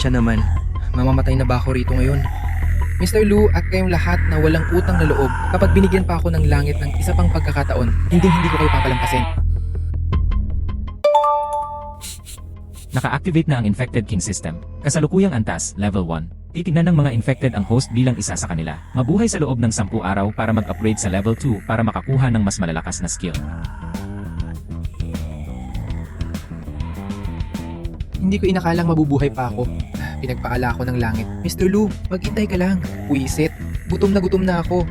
Pasensya naman. Mamamatay na ba ako rito ngayon? Mr. Lu at kayong lahat na walang utang na loob, kapag binigyan pa ako ng langit ng isa pang pagkakataon, hindi ko kayo papalampasin. Naka-activate na ang Infected King System. Kasalukuyang antas, Level 1. Titignan ng mga infected ang host bilang isa sa kanila. Mabuhay sa loob ng 10 araw para mag-upgrade sa Level 2 para makakuha ng mas malalakas na skill. Hindi ko inakalang mabubuhay pa ako. Pinagpaala ako ng langit. Mr. Lu, maghintay ka lang. Puisit. Gutom na ako.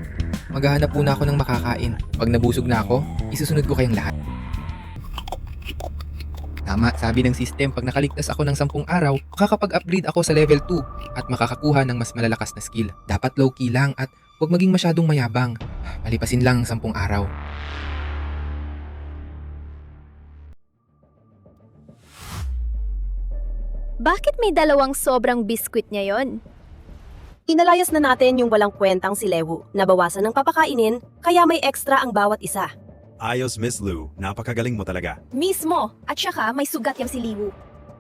Maghahanap muna ako ng makakain. Pag nabusog na ako, isusunod ko kayong lahat. Tama, sabi ng system, pag nakaligtas ako ng 10 araw, makakapag-upgrade ako sa level 2 at makakakuha ng mas malalakas na skill. Dapat low-key lang at huwag maging masyadong mayabang. Palipasin lang ang 10 araw. Bakit may dalawang sobrang biskwit ngayon? Inalayas na natin yung walang kwentang si Lewu. Nabawasan ng papakainin, kaya may extra ang bawat isa. Ayos, Miss Lu. Napakagaling mo talaga. Mismo! At saka may sugat yang si Liwu.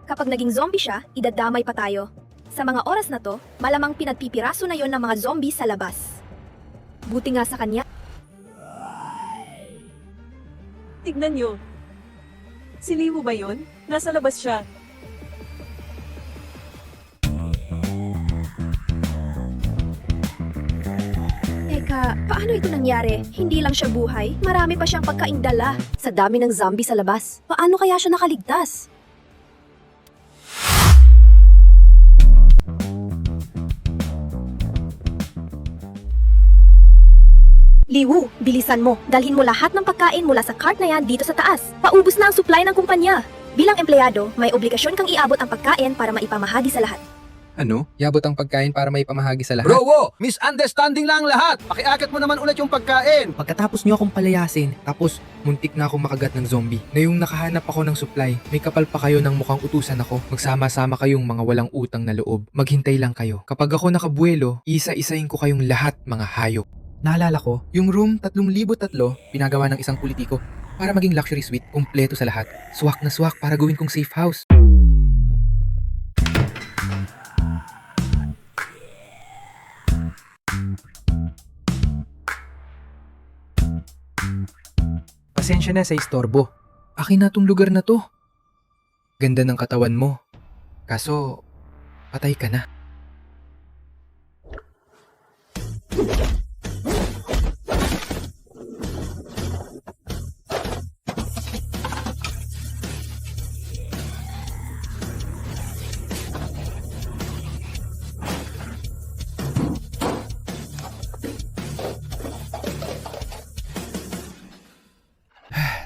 Kapag naging zombie siya, idadamay pa tayo. Sa mga oras na to, malamang pinagpipiraso na yon ng mga zombie sa labas. Buti nga sa kanya. Tignan nyo. Si Liwu ba yun? Nasa labas siya. Teka, paano ito nangyari? Hindi lang siya buhay, marami pa siyang pagkaing dala. Sa dami ng zombie sa labas, paano kaya siya nakaligtas? Liwu, bilisan mo. Dalhin mo lahat ng pagkain mula sa cart na yan dito sa taas. Paubos na ang supply ng kumpanya. Bilang empleyado, may obligasyon kang iabot ang pagkain para maipamahagi sa lahat. Ano? Yabot ang pagkain para may pamahagi sa lahat? Bro, misunderstanding lang lahat. Pakiakit mo naman ulit yung pagkain. Pagkatapos niyo akong palayasin, tapos muntik na akong makagat ng zombie. Ngayong nakahanap ako ng supply, may kapal pa kayo ng mukhang utusan ako. Magsama-sama kayong mga walang utang na loob. Maghintay lang kayo. Kapag ako nakabuelo, isa-isahin ko kayong lahat mga hayop. Naalala ko, yung room 3003, pinagawa ng isang politiko para maging luxury suite, kumpleto sa lahat. Swak na swak para gawin kong safe house. Pasensya na sa istorbo. Akin na tong lugar na to. Ganda ng katawan mo. Kaso, patay ka na.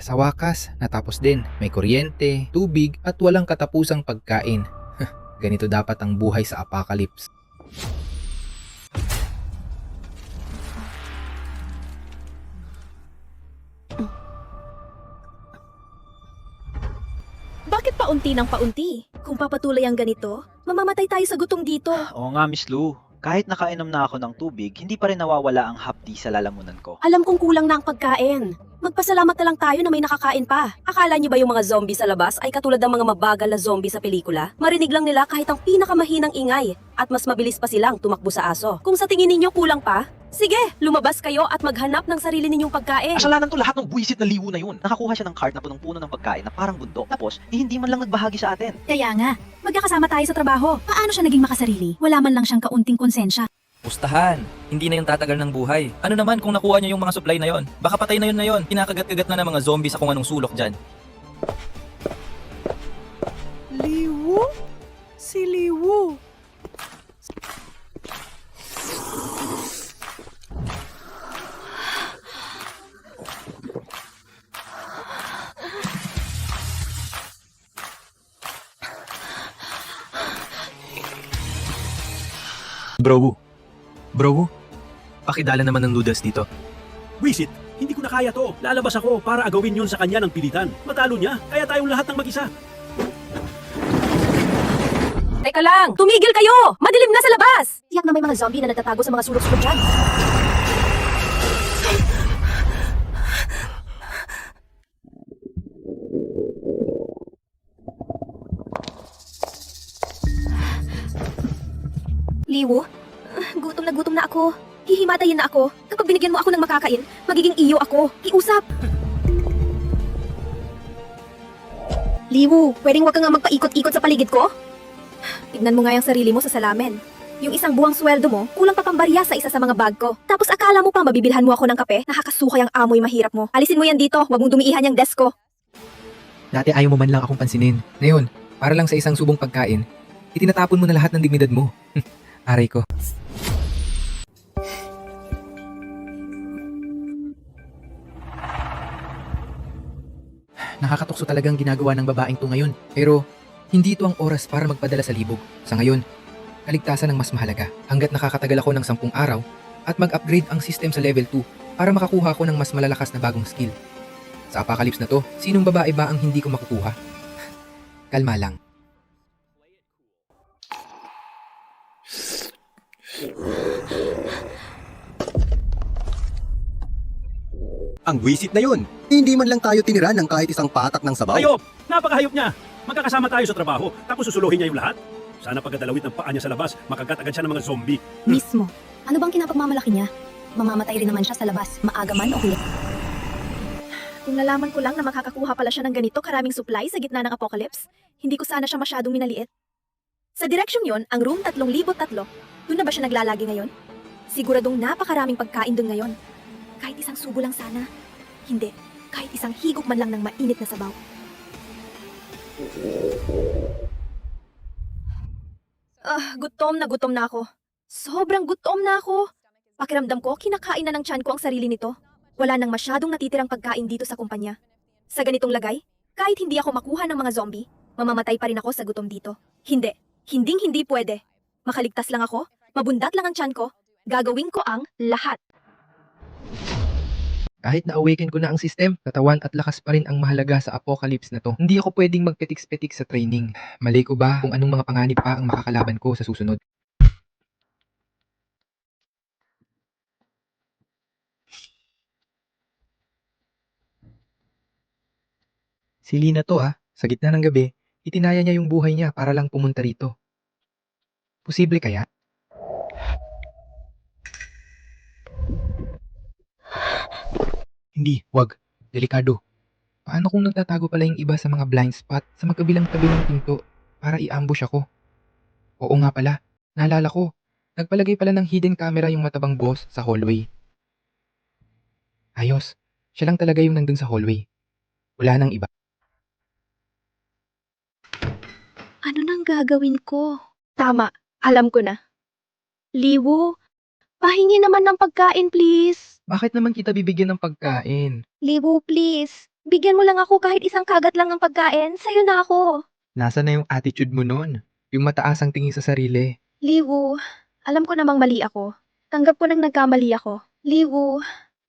Sa wakas, natapos din. May kuryente, tubig at walang katapusang pagkain. Ganito dapat ang buhay sa apocalypse. Bakit paunti ng paunti? Kung papatuloy ang ganito, mamamatay tayo sa gutom dito. Oo nga, Miss Lu. Kahit nakainom na ako ng tubig, hindi pa rin nawawala ang hapdi sa lalamunan ko. Alam kong kulang na ang pagkain. Magpasalamat na lang tayo na may nakakain pa. Akala niyo ba yung mga zombie sa labas ay katulad ng mga mabagal na zombie sa pelikula? Marinig lang nila kahit ang pinakamahinang ingay at mas mabilis pa silang tumakbo sa aso. Kung sa tingin ninyo kulang pa, sige, lumabas kayo at maghanap ng sarili ninyong pagkain. Kasalanan to lahat ng buwisit na Liwu na yun. Nakakuha siya ng cart na punong-puno ng pagkain na parang bundok. Tapos, hindi man lang nagbahagi sa atin. Kaya nga, magkakasama tayo sa trabaho. Paano siya naging makasarili? Wala man lang siyang kaunting konsensya. Pustahan, hindi na yung tatagal ng buhay. Ano naman kung nakuha niya yung mga supply na yon? Baka patay na yun. Kinakagat-kagat na ng mga zombie sa kung anong sulok dyan. Liwu? Si Liwu. Bro, pakidala naman ng noodles dito. Wisit, hindi ko na kaya to. Lalabas ako para agawin yun sa kanya ng pilitan. Matalo niya, kaya tayong lahat ng mag-isa. Teka lang, tumigil kayo! Madilim na sa labas! Tiyak na may mga zombie na nagtatago sa mga sulok-sulok dyan. Liwu, gutom na ako. Hihimatayin na ako. Kapag binigyan mo ako ng makakain, magiging iyo ako. Iusap! Liwu, pwedeng wag ka nga magpaikot-ikot sa paligid ko? Tignan mo nga yung sarili mo sa salamin. Yung isang buwang sweldo mo, kulang pa pambarya sa isa sa mga bag ko. Tapos akala mo pa mabibilhan mo ako ng kape? Nakakasukay ang amoy mahirap mo. Alisin mo yan dito, wag mong dumiihan yung desk ko. Dati ayaw mo man lang akong pansinin. Ngayon, para lang sa isang subong pagkain, itinatapon mo na lahat ng dignidad mo. Aray ko. Nakakatukso talagang ginagawa ng babaeng to ngayon. Pero, hindi ito ang oras para magpadala sa libog. Sa ngayon, kaligtasan ang mas mahalaga. Hanggat nakakatagal ako ng 10 araw at mag-upgrade ang system sa level 2 para makakuha ko ng mas malalakas na bagong skill. Sa apocalypse na to, sinong babae ba ang hindi ko makukuha? Kalma lang. Ang wisit na yun. Hindi man lang tayo tinira ng kahit isang patak ng sabaw. Hayop! Napakahayop niya! Magkakasama tayo sa trabaho, tapos susuluhin niya yung lahat? Sana pagkadalawit ng paa niya sa labas, makagat agad siya ng mga zombie. Mismo. Ano bang kinapagmamalaki niya? Mamamatay rin naman siya sa labas, maaga man o huli. Kung nalaman ko lang na makakakuha pala siya ng ganito karaming supply sa gitna ng apocalypse, hindi ko sana siya masyadong minaliit. Sa direksyong yon, ang room 3003, doon na ba siya naglalagi ngayon? Siguradong napakaraming pagkain doon ngayon. Kahit isang subo lang sana. Hindi, kahit isang higop man lang ng mainit na sabaw. Gutom na ako. Sobrang gutom na ako. Pakiramdam ko, kinakain na ng tiyan ko ang sarili nito. Wala nang masyadong natitirang pagkain dito sa kumpanya. Sa ganitong lagay, kahit hindi ako makuha ng mga zombie, mamamatay pa rin ako sa gutom dito. Hindi pwede. Makaligtas lang ako, mabundat lang ang tiyan ko, gagawin ko ang lahat. Kahit na-awaken ko na ang system, katawan at lakas pa rin ang mahalaga sa apocalypse na to. Hindi ako pwedeng magpetiks-petik sa training. Mali ko ba kung anong mga panganib pa ang makakalaban ko sa susunod? Si Lina to sa gitna ng gabi, itinaya niya yung buhay niya para lang pumunta rito. Posible kaya? Hindi, wag. Delikado. Paano kung nagtatago pala yung iba sa mga blind spot sa magkabilang tabi ng pinto para i-ambush ako? Oo nga pala, naalala ko. Nagpalagay pala ng hidden camera yung matabang boss sa hallway. Ayos, siya lang talaga yung nandun sa hallway. Wala nang iba. Ano nang gagawin ko? Tama, alam ko na. Liwu, pahingi naman ng pagkain please. Bakit naman kita bibigyan ng pagkain? Liwu, please. Bigyan mo lang ako kahit isang kagat lang ng pagkain. Sa'yo na ako. Nasaan na yung attitude mo nun? Yung mataas ang tingin sa sarili. Liwu, alam ko namang mali ako. Tanggap ko nang nagkamali ako. Liwu,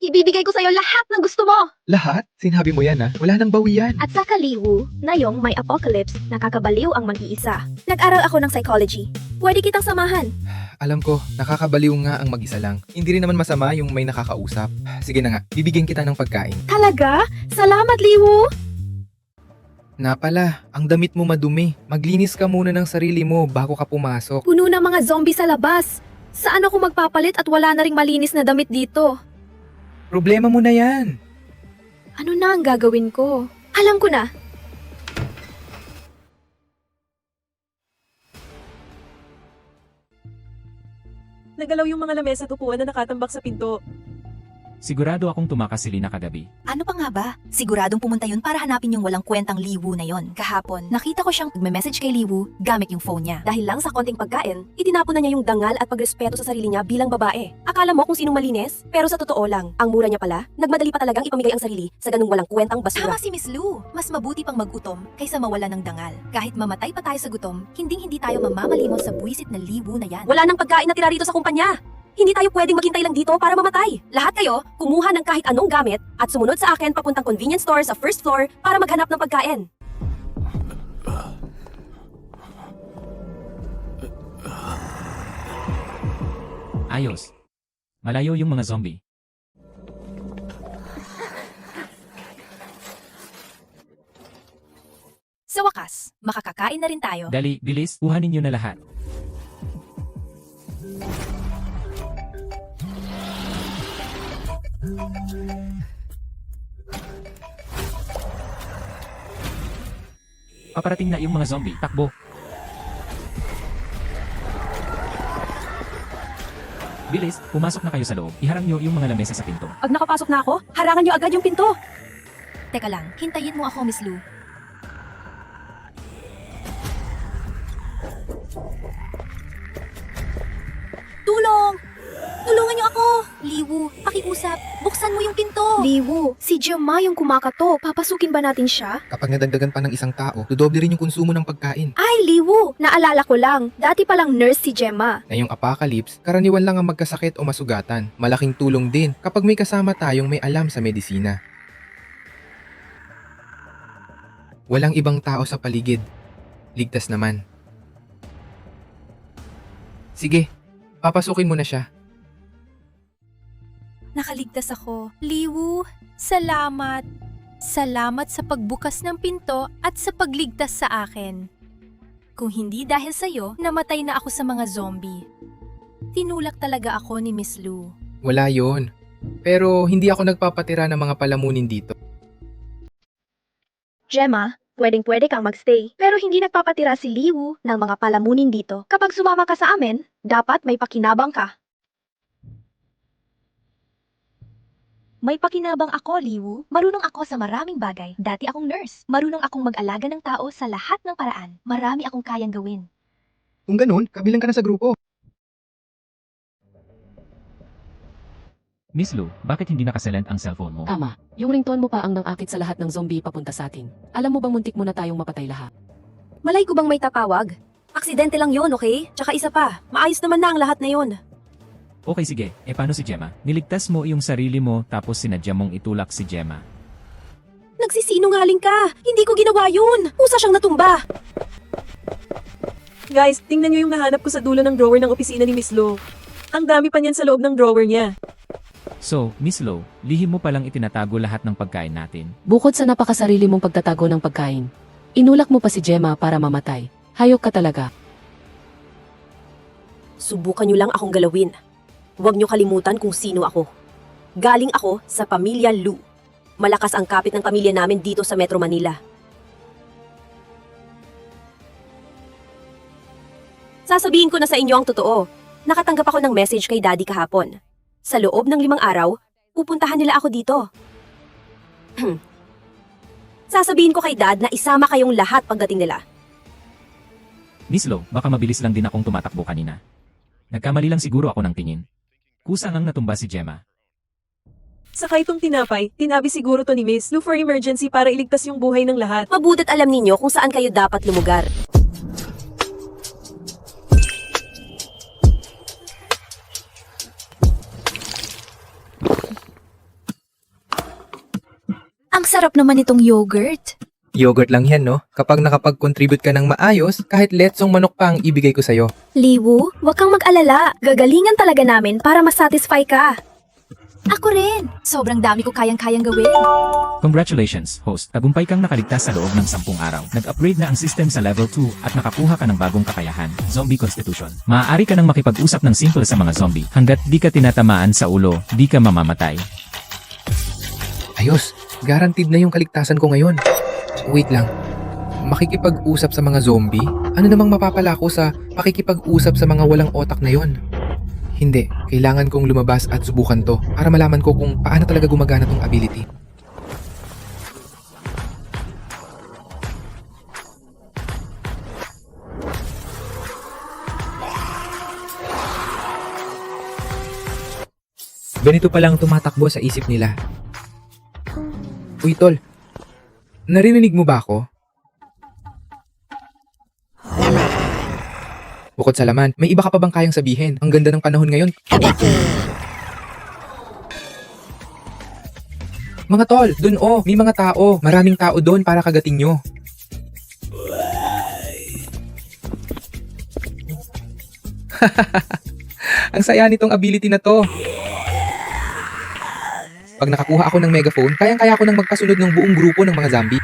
ibibigay ko sa'yo lahat ng gusto mo. Lahat? Sinabi mo yan Wala nang bawi yan. At saka Liwu, ngayong may apocalypse, nakakabaliw ang mag-iisa. Nag-aral ako ng psychology. Pwede kitang samahan. Alam ko, nakakabaliw nga ang mag-isa lang. Hindi rin naman masama yung may nakakausap. Sige na nga, bibigyan kita ng pagkain. Talaga? Salamat, Liwu! Na pala, ang damit mo madumi. Maglinis ka muna ng sarili mo bago ka pumasok. Puno ng mga zombie sa labas. Saan ako magpapalit at wala na ring malinis na damit dito? Problema mo na yan. Ano na ang gagawin ko? Alam ko na. Nagalaw yung mga lamesa at upuan na nakatambak sa pinto. Sigurado akong tumakas si Lina kagabi. Ano pa nga ba? Siguradong pumunta yun para hanapin yung walang kwentang Liwu na yon. Kahapon, nakita ko siyang nagme-message kay Liwu gamit yung phone niya. Dahil lang sa konting pagkain, itinapon na niya yung dangal at pagrespeto sa sarili niya bilang babae. Akala mo kung sinong malinis? Pero sa totoo lang, ang mura niya pala, nagmadali pa talagang ipamigay ang sarili sa ganung walang kwentang basura. Tama si Miss Lu. Mas mabuti pang magutom kaysa mawala ng dangal. Kahit mamatay pa tayo sa gutom, hindi tayo mamamalimos sa buwisit na Liwu na yan. Wala nang pagkain na tira rito sa kumpanya. Hindi tayo pwedeng maghintay lang dito para mamatay. Lahat kayo, kumuha ng kahit anong gamit at sumunod sa akin papuntang convenience store sa first floor para maghanap ng pagkain. Ayos. Malayo yung mga zombie. Sa wakas, makakakain na rin tayo. Dali, bilis, kuhanin nyo na lahat. Paparating na yung mga zombie. Takbo. Bilis, pumasok na kayo sa loob. Iharang nyo yung mga lamesa sa pinto. Pag nakapasok na ako, harangan niyo agad yung pinto. Teka lang, hintayin mo ako, Miss Lou. Tulong! Tulungan niyo ako! Liwu, pakiusap. Buksan mo yung pinto. Liwu, si Gemma yung kumakato. Papasukin ba natin siya? Kapag nadagdagan pa ng isang tao, dodoble rin yung konsumo ng pagkain. Ay, Liwu! Naalala ko lang. Dati palang nurse si Gemma. Ngayong apocalypse, karaniwan lang ang magkasakit o masugatan. Malaking tulong din kapag may kasama tayong may alam sa medisina. Walang ibang tao sa paligid. Ligtas naman. Sige, papasukin mo na siya. Nakaligtas ako. Liwu, salamat. Salamat sa pagbukas ng pinto at sa pagligtas sa akin. Kung hindi dahil sa'yo, namatay na ako sa mga zombie. Tinulak talaga ako ni Miss Lou. Wala yon. Pero hindi ako nagpapatira ng mga palamunin dito. Gemma, pwedeng-pwede kang magstay. Pero hindi nagpapatira si Liwu ng mga palamunin dito. Kapag sumama ka sa amin, dapat may pakinabang ka. May pakinabang ako, Liwu. Marunong ako sa maraming bagay. Dati akong nurse. Marunong akong mag-alaga ng tao sa lahat ng paraan. Marami akong kayang gawin. Kung ganun, kabilang ka na sa grupo. Miss Lou, bakit hindi nakasilent ang cellphone mo? Tama. Yung ringtone mo pa ang nang-akit sa lahat ng zombie papunta sa atin. Alam mo bang muntik mo na tayong mapatay lahat? Malay ko bang may tatawag? Aksidente lang yon, okay? Tsaka isa pa, maayos naman na ang lahat na yon. Okay sige, paano si Gemma? Niligtas mo yung sarili mo tapos sinadya mong itulak si Gemma. Nagsisinungaling ka! Hindi ko ginawa yun! Usa siyang natumba! Guys, tingnan niyo yung nahanap ko sa dulo ng drawer ng opisina ni Miss Lou. Ang dami pa niyan sa loob ng drawer niya. So, Miss Lou, lihim mo palang itinatago lahat ng pagkain natin. Bukod sa napakasarili mong pagtatago ng pagkain, inulak mo pa si Gemma para mamatay. Hayop ka talaga. Subukan niyo lang akong galawin. Huwag niyo kalimutan kung sino ako. Galing ako sa pamilya Lou. Malakas ang kapit ng pamilya namin dito sa Metro Manila. Sasabihin ko na sa inyo ang totoo. Nakatanggap ako ng message kay Daddy kahapon. Sa loob ng 5 araw, pupuntahan nila ako dito. Sasabihin ko kay Dad na isama kayong lahat pagdating nila. Miss Lou, baka mabilis lang din akong tumatakbo kanina. Nagkamali lang siguro ako ng tingin. Kusang ang natumba si Gemma. Saka itong tinapay, tinabi siguro to ni Miss Lou for emergency para iligtas yung buhay ng lahat. Mabutit alam ninyo kung saan kayo dapat lumugar. Ang sarap naman itong yogurt. Yogurt lang yan, no? Kapag nakapag-contribute ka ng maayos, kahit letsong manok pa ang ibigay ko sa'yo. Liwu, huwag kang mag-alala. Gagalingan talaga namin para masatisfy ka. Ako rin. Sobrang dami ko kayang-kayang gawin. Congratulations, host. Tagumpay kang nakaligtas sa loob ng 10 araw. Nag-upgrade na ang system sa level 2 at nakakuha ka ng bagong kakayahan, Zombie Constitution. Maaari ka nang makipag-usap ng simple sa mga zombie. Hanggat di ka tinatamaan sa ulo, di ka mamamatay. Ayos, guaranteed na yung kaligtasan ko ngayon. Wait lang, makikipag-usap sa mga zombie? Ano namang mapapala ko sa pakikipag-usap sa mga walang otak na yon? Hindi, kailangan kong lumabas at subukan to para malaman ko kung paano talaga gumagana tong ability. Ganito palang tumatakbo sa isip nila. Uy, tol. Narinig mo ba ako? Bukod sa laman, may iba ka pa bang kayang sabihin? Ang ganda ng panahon ngayon. Mga tol, dun may mga tao. Maraming tao doon para kagating nyo. Ang saya nitong ability na to. Pag nakakuha ako ng megaphone, kayang-kaya ko nang magpasunod ng buong grupo ng mga zombie.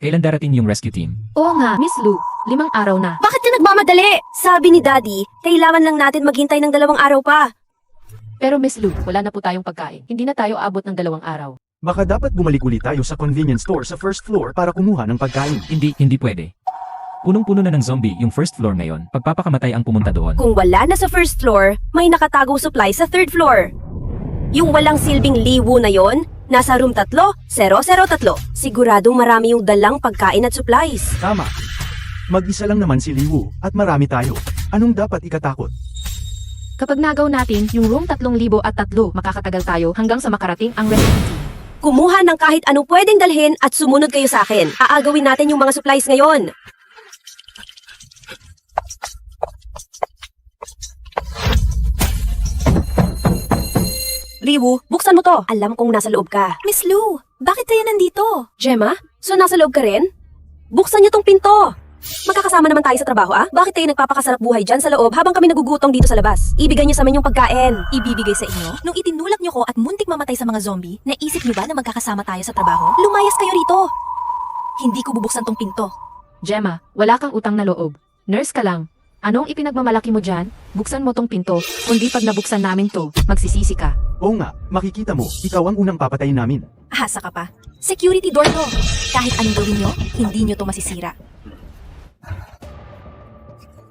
Kailan darating yung rescue team? Oo nga, Miss Lou. 5 araw na. Bakit ka nagmamadali? Sabi ni Daddy, kailangan lang natin maghintay ng 2 araw pa. Pero Miss Lou, wala na po tayong pagkain. Hindi na tayo abot ng 2 araw. Baka dapat bumalik ulit tayo sa convenience store sa first floor para kumuha ng pagkain. Hindi pwede. Punong-puno na ng zombie yung first floor ngayon. Pagpapakamatay ang pumunta doon. Kung wala na sa first floor, may nakatagong supply sa third floor. Yung walang silbing liwu na yon, nasa room 3003. Siguradong marami yung dalang pagkain at supplies. Tama. Mag-isa lang naman si Liwu at marami tayo. Anong dapat ikatakot? Kapag nagaw natin yung room 3003, makakatagal tayo hanggang sa makarating ang rescue team. Kumuha ng kahit anong pwedeng dalhin at sumunod kayo sa akin. Aagawin natin yung mga supplies ngayon. Liwu, buksan mo to. Alam kong nasa loob ka. Miss Lou, bakit tayo nandito? Gemma, so nasa loob ka rin? Buksan niyo tong pinto. Magkakasama naman tayo sa trabaho, ah? Bakit tayo nagpapakasarap buhay dyan sa loob habang kami nagugutom dito sa labas? Ibigay niyo sa amin yung pagkain. Ibibigay sa inyo? Nung itinulak niyo ko at muntik mamatay sa mga zombie, naisip niyo ba na magkakasama tayo sa trabaho? Lumayas kayo rito! Hindi ko bubuksan tong pinto. Gemma, wala kang utang na loob. Nurse ka lang. Anong ipinagmamalaki mo dyan? Buksan mo tong pinto. Kundi pag nabuksan namin to, magsisisi ka. Oo nga, makikita mo, ikaw ang unang papatayin namin. Ahasa ka pa. Security door to. Kahit anong gawin niyo, hindi niyo to masisira.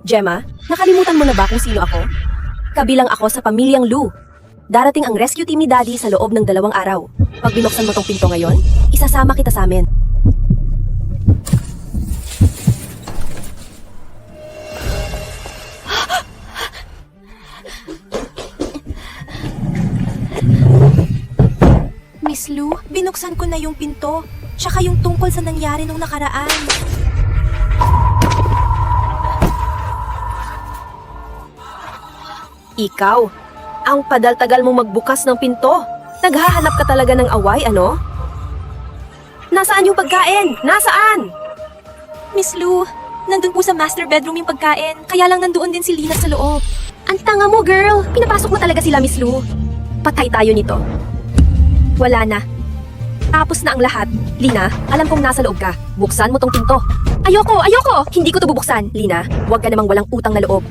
Gemma, nakalimutan mo na ba kung sino ako? Kabilang ako sa pamilyang Lou. Darating ang rescue team ni Daddy sa loob ng 2 araw. Pag binuksan mo tong pinto ngayon, isasama kita sa amin. Miss Lou, binuksan ko na yung pinto. Tsaka yung tungkol sa nangyari nung nakaraan. Ikaw, ang padal-tagal mo magbukas ng pinto. Naghahanap ka talaga ng away, ano? Nasaan yung pagkain? Nasaan? Miss Lou, nandun po sa master bedroom yung pagkain. Kaya lang nandoon din si Lina sa loob. Ang tanga mo, girl! Pinapasok mo talaga sila, Miss Lou. Patay tayo nito. Wala na. Tapos na ang lahat. Lina, alam kong nasa loob ka. Buksan mo tong pinto. Ayoko! Hindi ko to bubuksan. Lina, huwag ka namang walang utang na loob.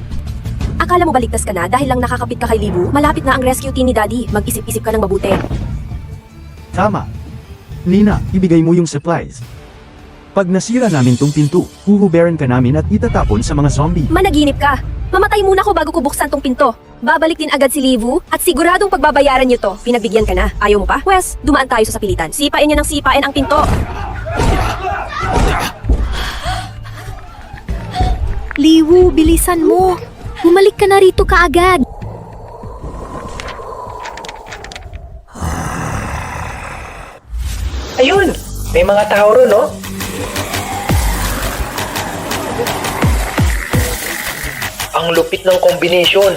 Akala mo baligtas ka na dahil lang nakakapit ka kay Libu? Malapit na ang rescue team ni Daddy. Mag-isip-isip ka ng mabuti. Tama. Lina, ibigay mo yung supplies. Pag nasira namin tong pinto, huhuberan ka namin at itatapon sa mga zombie. Managinip ka. Mamatay muna ako bago ko buksan tong pinto. Babalik din agad si Livu at siguradong pagbabayaran niyo to. Pinagbigyan ka na. Ayaw mo pa? Wes, dumaan tayo sa sapilitan. Sipain niya ng sipain ang pinto. Liwu, bilisan mo. Bumalik ka na rito kaagad. Ayun! May mga tao ron, no? Ang lupit ng combination.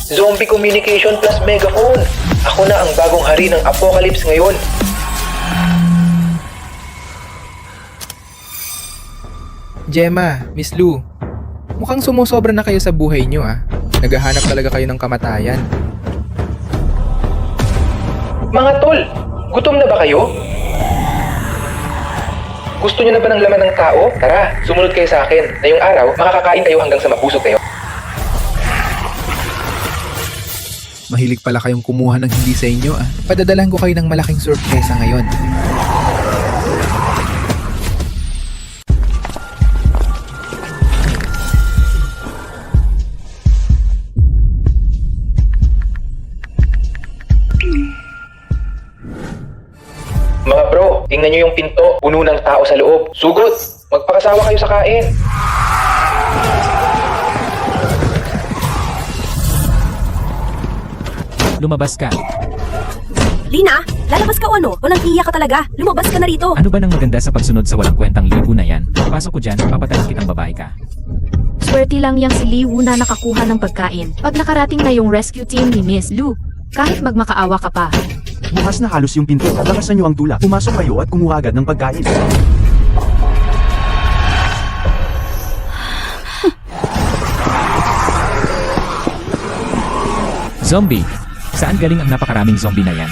Zombie communication plus megaphone. Ako na ang bagong hari ng apocalypse ngayon. Gemma, Miss Lou, mukhang sumusobra na kayo sa buhay nyo ah. Naghahanap talaga kayo ng kamatayan. Mga tol, gutom na ba kayo? Gusto nyo na ba ng laman ng tao? Tara, sumunod kayo sa akin. Ngayong araw, makakakain kayo hanggang sa mabusog kayo. Mahilig pala kayong kumuha ng hindi sa inyo ah. Padadalan ko kayo ng malaking sorpresa ngayon. Mga bro, tingnan nyo yung pinto. Puno ng tao sa loob. Sugot! Magpakasawa kayo sa kain. Lumabas ka. Lina, lalabas ka o ano? Walang hiya ka talaga. Lumabas ka na rito. Ano ba nang maganda sa pagsunod sa walang kwentang Liwu na yan? Pasok ko dyan, papatayin kitang babae ka. Swerte lang yang si Liwu na nakakuha ng pagkain. Pag nakarating na yung rescue team ni Miss Lou, kahit magmakaawa ka pa. Bukas na halos yung pinto. Lakasan nyo ang tulak. Pumasok kayo at kumuha agad ng pagkain. Zombie! Saan galing ang napakaraming zombie na yan?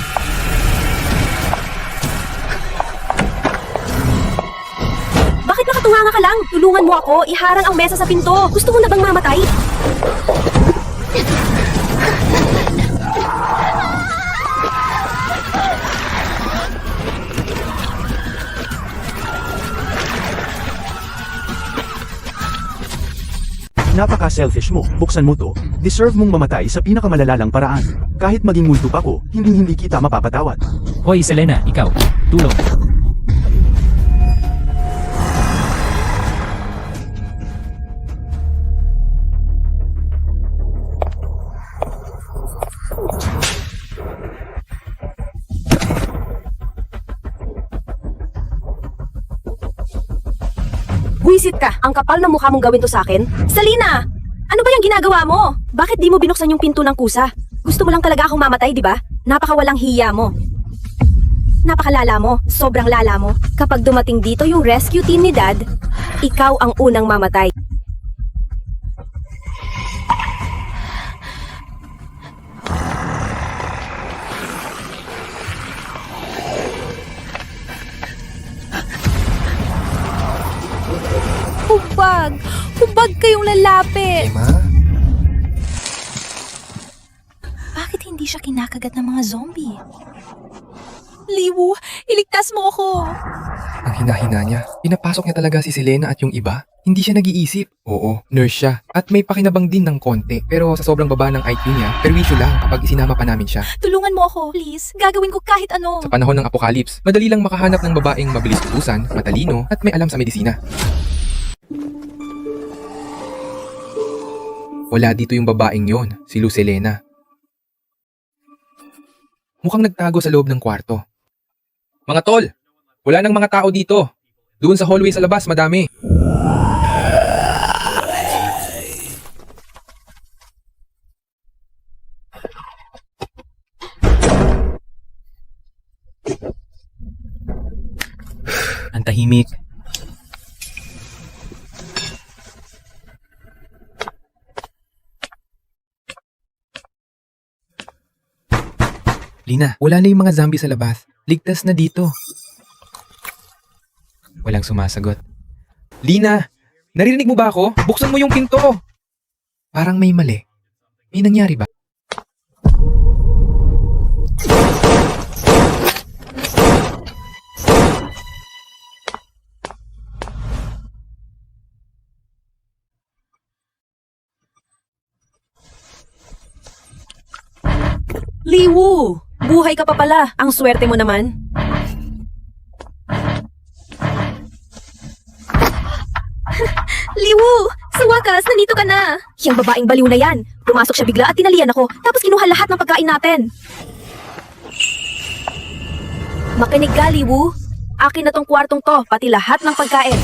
Humanga ka lang. Tulungan mo ako. Iharang ang mesa sa pinto. Gusto mo na bang mamatay? Napaka-selfish mo, buksan mo to. Deserve mong mamatay sa pinakamalalang paraan. Kahit maging multo pa ko, hindi kita mapapatawad. Hoy Selena, ikaw. Tulong. Buisit ka. Ang kapal ng mukha mong gawin to sa akin. Salina! Ano ba yung ginagawa mo? Bakit di mo binuksan yung pinto ng kusa? Gusto mo lang talaga akong mamatay, di ba? Napakawalang hiya mo. Napakalala mo. Sobrang lala mo. Kapag dumating dito yung rescue team ni Dad, ikaw ang unang mamatay. Hubag! Hubag kayong lalapit! Emma? Bakit hindi siya kinakagat ng mga zombie? Liwu, iligtas mo ako! Ang hinahina niya. Pinapasok niya talaga si Selena at yung iba. Hindi siya nag-iisip. Oo, nurse siya. At may pakinabang din ng konti. Pero sa sobrang baba ng IQ niya, perwisyo lang kapag isinama pa namin siya. Tulungan mo ako, please. Gagawin ko kahit ano. Sa panahon ng apocalypse, madali lang makahanap ng babaeng mabilis utusan, matalino, at may alam sa medisina. Wala dito yung babaeng yon, si Lucelena. Mukhang nagtago sa loob ng kwarto. Mga tol! Wala nang mga tao dito. Doon sa hallway sa labas, madami. Ang tahimik. Lina, wala na yung mga zombie sa labas. Ligtas na dito. Walang sumasagot. Lina, naririnig mo ba ako? Buksan mo yung pinto. Parang may mali. May nangyari ba? Liwu! Buhay ka pa pala. Ang swerte mo naman. Liwu! Sa wakas, nandito ka na. Yung babaeng baliw na yan. Pumasok siya bigla at tinalian ako. Tapos kinuha lahat ng pagkain natin. Makinig ka, Liwu. Akin na tong kwartong to, pati lahat ng pagkain.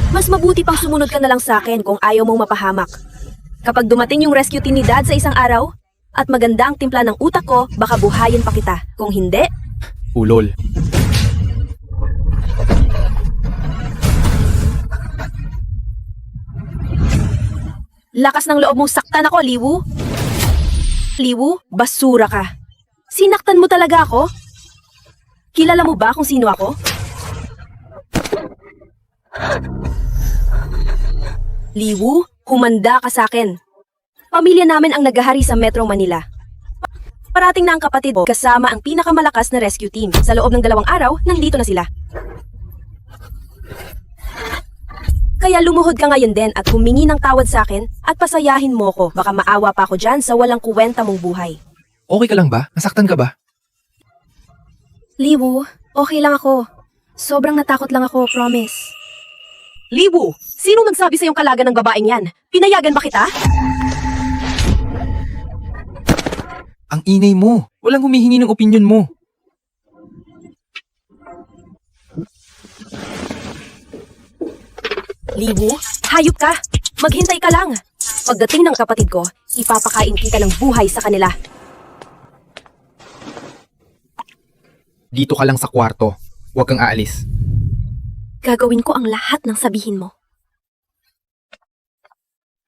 Mas mabuti pang sumunod ka na lang sa akin kung ayaw mong mapahamak. Kapag dumating yung rescue team ni Dad sa isang araw, at maganda ang timpla ng utak ko, baka buhayin pa kita. Kung hindi, Ulol. lakas ng loob mong saktan ako, Liwu. Liwu, basura ka. Sinaktan mo talaga ako? Kilala mo ba kung sino ako? Liwu, humanda ka sa akin. Pamilya namin ang naghahari sa Metro Manila. Parating na ang kapatid ko kasama ang pinakamalakas na rescue team. Sa loob ng 2 araw, nandito na sila. Kaya lumuhod ka ngayon din at humingi ng tawad sa akin at pasayahin mo ko. Baka maawa pa ako dyan sa walang kuwenta mong buhay. Okay ka lang ba? Nasaktan ka ba? Liwu, okay lang ako. Sobrang natakot lang ako, promise. Liwu, sino nagsabi sa iyong kalaga ng babaeng yan? Pinayagan ba kita? Ang inay mo. Walang humihingi ng opinion mo. Liwu, hayop ka! Maghintay ka lang! Pagdating ng kapatid ko, ipapakain kita ng buhay sa kanila. Dito ka lang sa kwarto. Huwag kang aalis. Gagawin ko ang lahat ng sabihin mo.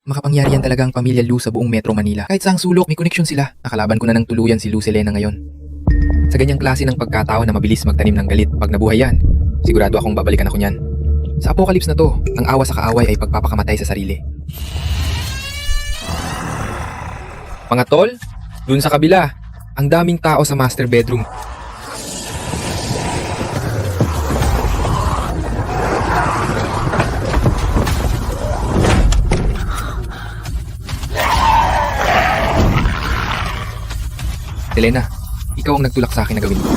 Makapangyarihan talaga ang pamilya Lu sa buong Metro Manila. Kahit saang sulok, may koneksyon sila. Nakalaban ko na ng tuluyan si Lucelena ngayon. Sa ganyang klase ng pagkatao na mabilis magtanim ng galit pag nabuhay yan, sigurado akong babalikan ako niyan. Sa apocalypse na to, ang awa sa kaaway ay pagpapakamatay sa sarili. Mga tol, dun sa kabila, ang daming tao sa master bedroom. Selena, ikaw ang nagtulak sa akin na gawin ko.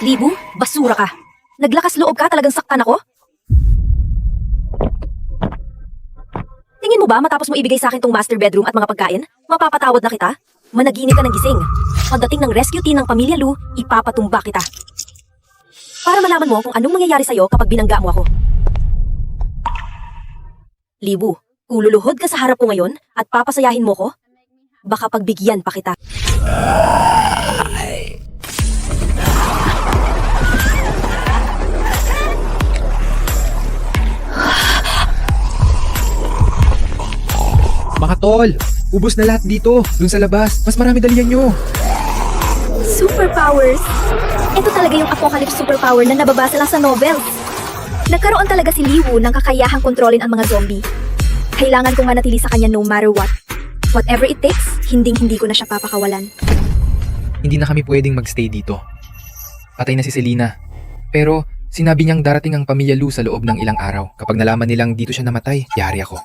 Libu, basura ka. Naglakas loob ka, talagang saktan ako? Tingin mo ba matapos mo ibigay sa akin tong master bedroom at mga pagkain, mapapatawad na kita? Managinip ka ng gising. Pagdating ng rescue team ng Pamilya Lu, ipapatumba kita. Para malaman mo kung anong mangyayari sa'yo kapag binangga mo ako. Libu, kung luluhod ka sa harap ko ngayon at papasayahin mo ko, baka pagbigyan pa kita. Mga tol, ubos na lahat dito, dun sa labas. Mas marami dalihan nyo. Superpowers! Ito talaga yung apocalypse superpower na nababasa lang sa novels. Nagkaroon talaga si Liwu ng kakayahang kontrolin ang mga zombie. Kailangan kong manatili sa kanya no matter what. Whatever it takes, hinding-hindi ko na siya papakawalan. Hindi na kami pwedeng magstay dito. Patay na si Selena. Pero sinabi niyang darating ang Pamilya Lu sa loob ng ilang araw. Kapag nalaman nilang dito siya namatay, yari ako.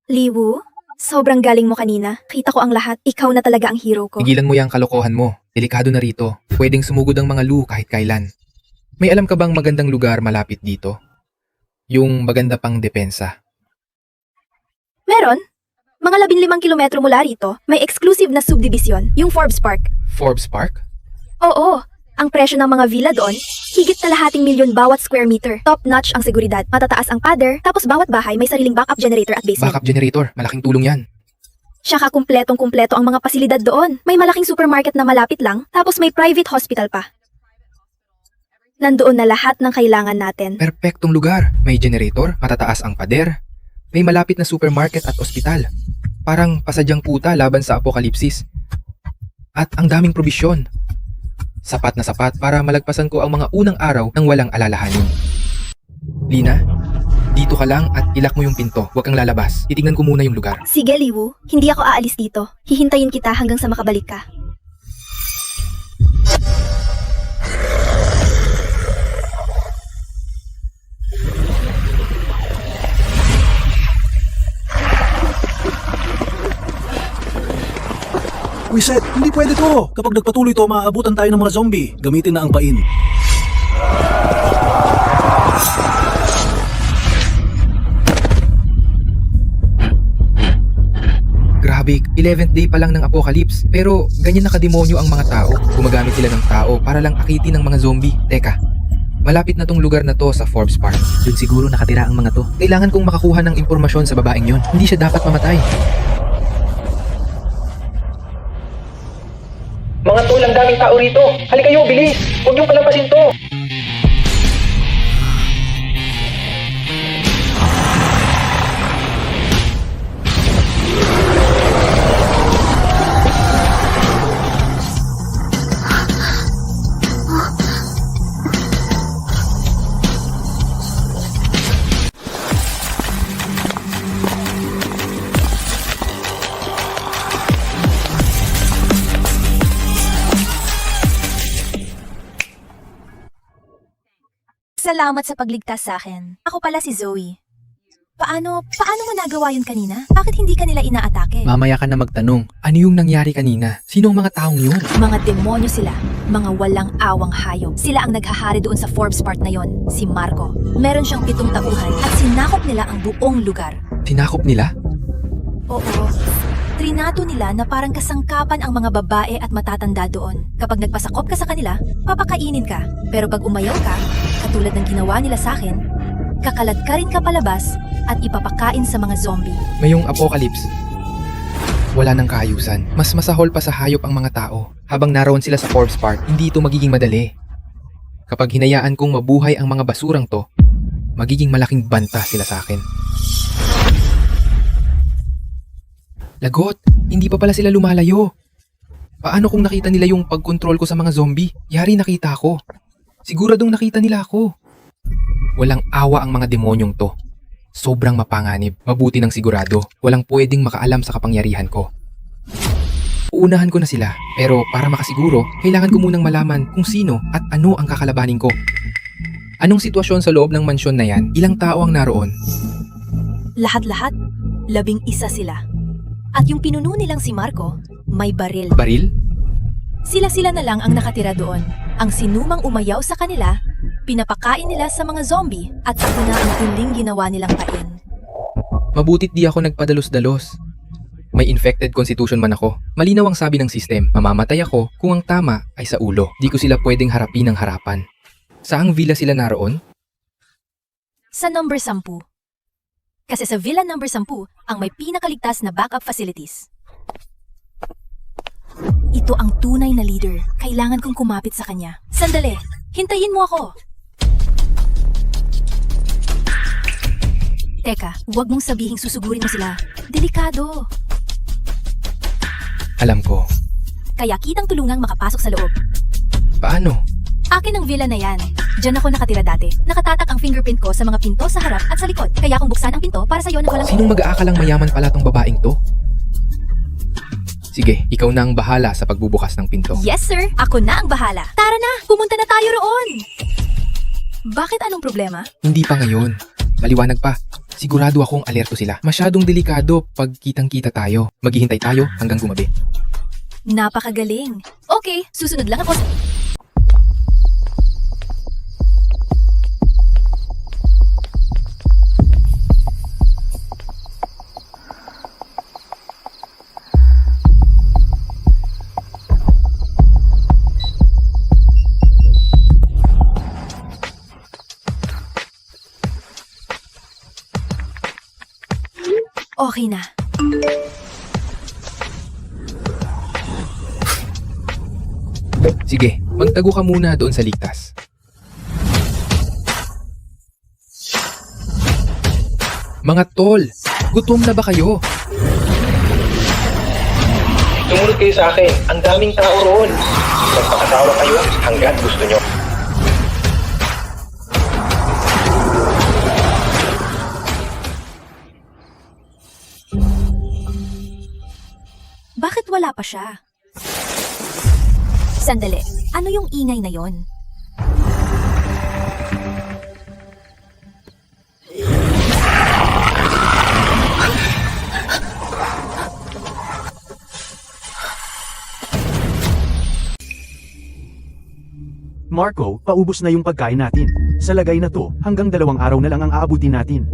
Liwu, sobrang galing mo kanina. Kita ko ang lahat. Ikaw na talaga ang hero ko. Tigilan mo yung kalokohan mo. Delikado na rito. Pwedeng sumugod ang mga Lu kahit kailan. May alam ka bang magandang lugar malapit dito? Yung maganda pang depensa. Meron. Mga 15 kilometro mula rito, may exclusive na subdivision, yung Forbes Park. Forbes Park? Oo, ang presyo ng mga villa doon, higit kalahating milyon bawat square meter. Top-notch ang seguridad, matataas ang pader, tapos bawat bahay may sariling backup generator at basement. Backup generator, malaking tulong yan. Tsaka kumpletong-kumpleto ang mga pasilidad doon. May malaking supermarket na malapit lang, tapos may private hospital pa. Nandoon na lahat ng kailangan natin. Perpektong lugar. May generator, matataas ang pader, may malapit na supermarket at ospital. Parang pasadyang puta laban sa apokalipsis. At ang daming probisyon. Sapat na sapat para malagpasan ko ang mga unang araw ng walang alalahanin. Lina, dito ka lang at ilak mo yung pinto. Huwag kang lalabas. Titignan ko muna yung lugar. Sige, Liwu, hindi ako aalis dito. Hihintayin kita hanggang sa makabalik ka. Reset, hindi pwede to. Kapag nagpatuloy to, maaabutan tayo ng mga zombie. Gamitin na ang pain. Grabe, 11th day pa lang ng apocalypse. Pero ganyan nakademonyo ang mga tao. Gumagamit sila ng tao para lang akitin ng mga zombie. Teka, malapit na tong lugar na to sa Forbes Park. Doon siguro nakatira ang mga to. Kailangan kong makakuha ng impormasyon sa babaeng yon. Hindi siya dapat mamatay. Mga tol, ang daming tao rito. Halika kayo, bilis! Huwag niyong palampasin to! Salamat sa pagligtas sa akin. Ako pala si Zoe. Paano mo nagawa yun kanina? Bakit hindi ka nila inaatake? Mamaya ka na magtanong, ano yung nangyari kanina? Sino ang mga taong yun? Mga demonyo sila. Mga walang awang hayop. Sila ang naghahari doon sa Forbes Park na yon, si Marco. Meron siyang 7 tauhan at sinakop nila ang buong lugar. Sinakop nila? Oo. Trinato nila na parang kasangkapan ang mga babae at matatanda doon. Kapag nagpasakop ka sa kanila, papakainin ka. Pero pag umayaw ka, katulad ng ginawa nila sa akin, kakalat ka rin ka palabas at ipapakain sa mga zombie. Ngayong apocalypse, wala nang kaayusan. Mas masahol pa sa hayop ang mga tao. Habang naroon sila sa Forbes Park, hindi ito magiging madali. Kapag hinayaan kong mabuhay ang mga basurang to, magiging malaking banta sila sa akin. Lagot, hindi pa pala sila lumalayo. Paano kung nakita nila yung pagkontrol ko sa mga zombie? Yari nakita ko. Siguradong nakita nila ako. Walang awa ang mga demonyong to. Sobrang mapanganib. Mabuti ng sigurado. Walang pwedeng makaalam sa kapangyarihan ko. Uunahan ko na sila, pero para makasiguro, kailangan ko munang malaman kung sino at ano ang kakalabanin ko. Anong sitwasyon sa loob ng mansyon na yan? Ilang tao ang naroon? Lahat-lahat, 11 sila. At yung pinuno nilang si Marco, may baril. Baril? Sila-sila na lang ang nakatira doon. Ang sinumang umayaw sa kanila, pinapakain nila sa mga zombie at ako na ang huling ginawa nilang pain. Mabutit di ako nagpadalos-dalos. May infected constitution man ako. Malinaw ang sabi ng system, mamamatay ako kung ang tama ay sa ulo. Di ko sila pwedeng harapin ng harapan. Saang villa sila naroon? Sa number 10. Kasi sa villa number 10 ang may pinakaligtas na backup facilities. Ito ang tunay na leader. Kailangan kong kumapit sa kanya. Sandali, hintayin mo ako. Teka, huwag mong sabihing susugurin mo sila. Delikado. Alam ko. Kaya kitang tulungang makapasok sa loob. Paano? Akin ang villa na yan. Diyan ako nakatira dati. Nakatatak ang fingerprint ko sa mga pinto sa harap at sa likod. Kaya kung buksan ang pinto para sa'yo na walang... Sinong mag-aakalang mayaman pala tong babaeng to? Sige, ikaw na ang bahala sa pagbubukas ng pinto. Yes sir, ako na ang bahala. Tara na, pumunta na tayo roon. Bakit anong problema? Hindi pa ngayon. Maliwanag pa. Sigurado akong alerto sila. Masyadong delikado pag kitang-kita tayo. Maghihintay tayo hanggang gumabi. Napakagaling. Okay, susunod lang ako. Okay na. Sige, magtago ka muna doon sa ligtas. Mga tol, gutom na ba kayo? Sumunod kayo sa akin. Ang daming tao roon. Magpakasawa kayo hanggat gusto nyo. Bakit wala pa siya? Sandali, ano yung ingay na yon? Marco, paubos na yung pagkain natin. Sa lagay na to, hanggang 2 araw na lang ang aabutin natin.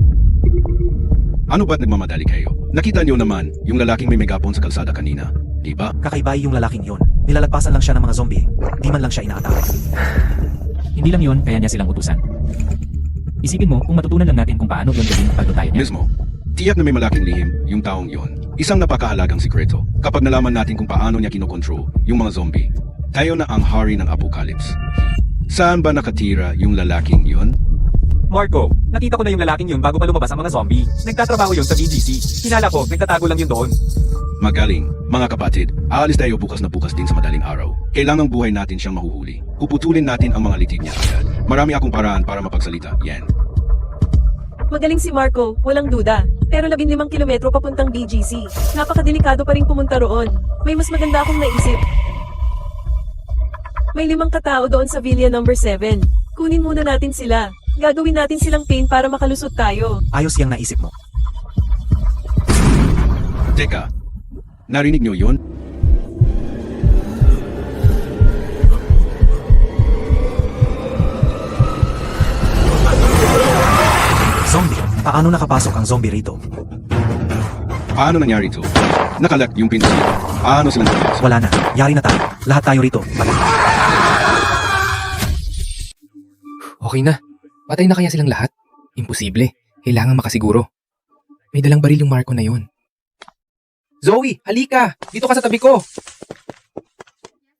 Ano ba't nagmamadali kayo? Nakita niyo naman yung lalaking may megapon sa kalsada kanina, di ba? Kakaiba yung lalaking yon. Nilalagpasan lang siya ng mga zombie. Di man lang siya inaatake. Hindi lang yon kaya niya silang utusan. Isipin mo kung matutunan lang natin kung paano yon gawin pag tayo niya. Mismo, tiyak na may malaking lihim yung taong yon. Isang napakahalagang sikreto. Kapag nalaman natin kung paano niya kinokontrol yung mga zombie, tayo na ang hari ng apocalypse. Saan ba nakatira yung lalaking yon? Marco, nakita ko na yung lalaking yun bago pa lumabas ang mga zombie. Nagtatrabaho yun sa BGC. Hinala ko, nagtatago lang yun doon. Magaling. Mga kapatid, aalis tayo bukas na bukas din sa madaling araw. Kailangang buhay natin siyang mahuhuli. Puputulin natin ang mga litid niya agad. Marami akong paraan para mapagsalita. Yan. Magaling si Marco, walang duda. Pero 15 kilometro papuntang BGC. Napakadelikado pa rin pumunta roon. May mas maganda akong naisip. May 5 katao doon sa Villa number 7. Kunin muna natin sila. Gagawin natin silang pain para makalusot tayo. Ayos yang naisip mo. Teka, narinig niyo yun? Zombie? Paano nakapasok ang zombie rito? Paano nangyari ito? Nakalak yung pinto. Paano silang napasok? Wala na. Yari na tayo. Lahat tayo rito. Balik. Okay na. Patay na kaya silang lahat? Imposible. Kailangan makasiguro. May dalang baril yung Marco na yon. Zoe, halika! Dito ka sa tabi ko!